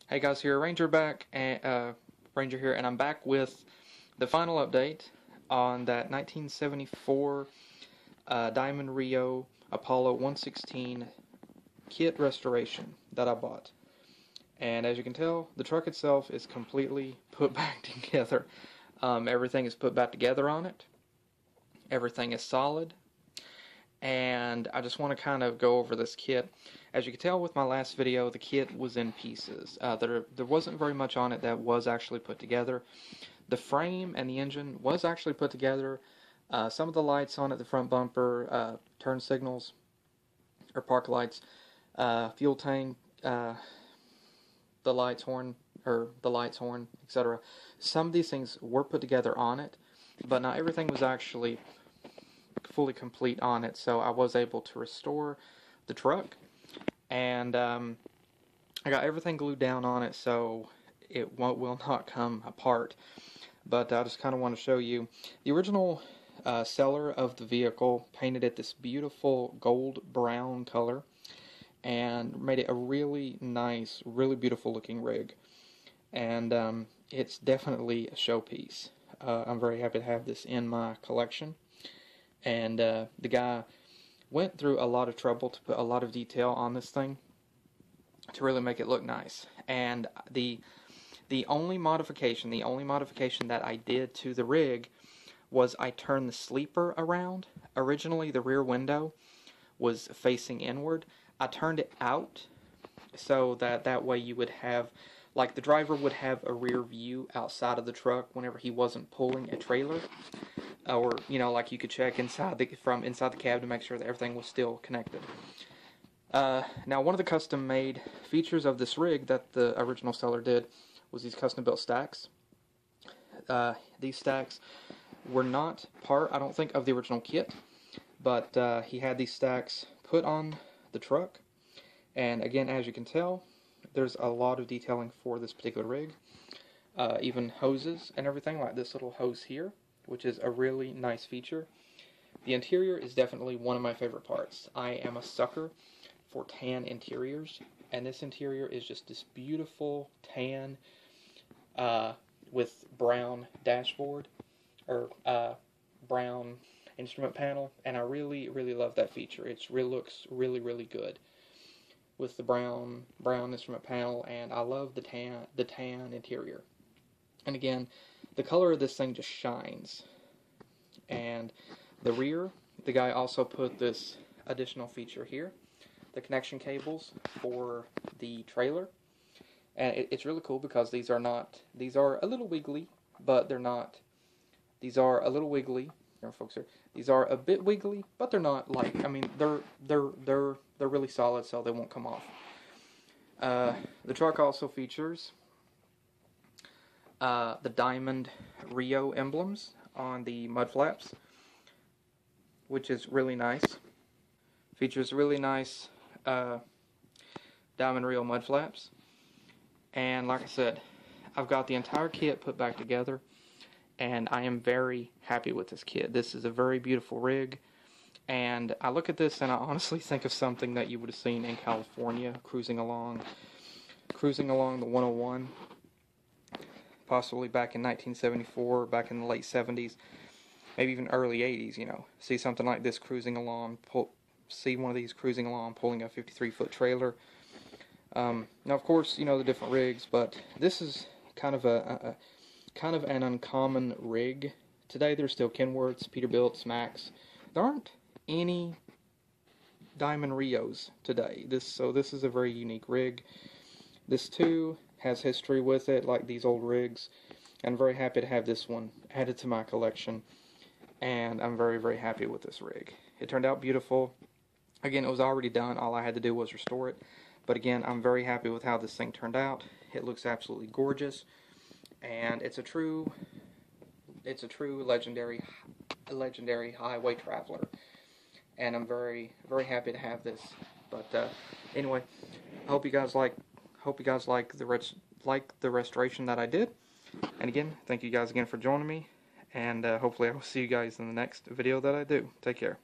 Hey guys, here Ranger here, and I'm back with the final update on that 1974 Diamond Rio Apollo 116 kit restoration that I bought. And as you can tell, the truck itself is completely put back together. Everything is put back together on it. Everything is solid. And I just want to kind of go over this kit. As you can tell with my last video, the kit was in pieces. There wasn't very much on it that was actually put together. The frame and the engine was actually put together. Some of the lights on it, the front bumper, turn signals, or park lights, fuel tank, the lights horn, etc. Some of these things were put together on it, but not everything was actually fully complete on it, so I was able to restore the truck, and I got everything glued down on it so it will not come apart. But I just kind of want to show you the original seller of the vehicle painted it this beautiful gold brown color and made it a really nice, really beautiful looking rig, and it's definitely a showpiece. I'm very happy to have this in my collection. And the guy went through a lot of trouble to put a lot of detail on this thing to really make it look nice. And the only modification that I did to the rig was I turned the sleeper around. Originally the rear window was facing inward. I turned it out so that way you would have, like, the driver would have a rear view outside of the truck whenever he wasn't pulling a trailer. Or, you know, like you could check from inside the cab to make sure that everything was still connected. Now, one of the custom-made features of this rig that the original seller did was these custom-built stacks. These stacks were not part, I don't think, of the original kit, but he had these stacks put on the truck. And again, as you can tell, there's a lot of detailing for this particular rig. Even hoses and everything, like this little hose here, which is a really nice feature. The interior is definitely one of my favorite parts. I am a sucker for tan interiors, and this interior is just this beautiful tan with brown dashboard, or brown instrument panel, and I really, really love that feature. It looks really, really good with the brown instrument panel, and I love the tan interior. And again, the color of this thing just shines. And the rear, the guy also put this additional feature here, the connection cables for the trailer. And it's really cool because these are a little wiggly, but they're not. These are a little wiggly. These are a bit wiggly, but they're not, like, I mean, they're really solid, so they won't come off. The truck also features the Diamond Rio emblems on the mud flaps, which is really nice. Features really nice Diamond Rio mud flaps. And like I said, I've got the entire kit put back together, and I am very happy with this kit. This is a very beautiful rig, and I look at this and I honestly think of something that you would have seen in California, cruising along the 101. Possibly back in 1974, back in the late 70s, maybe even early 80s, you know. See something like this cruising along, see one of these cruising along, pulling a 53-foot trailer. Now, of course, you know the different rigs, but this is kind of an uncommon rig. Today, there's still Kenworths, Peterbilts, Max. There aren't any Diamond Rios today. So this is a very unique rig. This too has history with it, like these old rigs. I'm very happy to have this one added to my collection, and I'm very, very happy with this rig. It turned out beautiful. Again, it was already done. All I had to do was restore it. But again, I'm very happy with how this thing turned out. It looks absolutely gorgeous, and it's a true legendary highway traveler. And I'm very, very happy to have this. But anyway, I hope you guys like the restoration that I did. And again, thank you guys again for joining me, and hopefully I will see you guys in the next video that I do. Take care.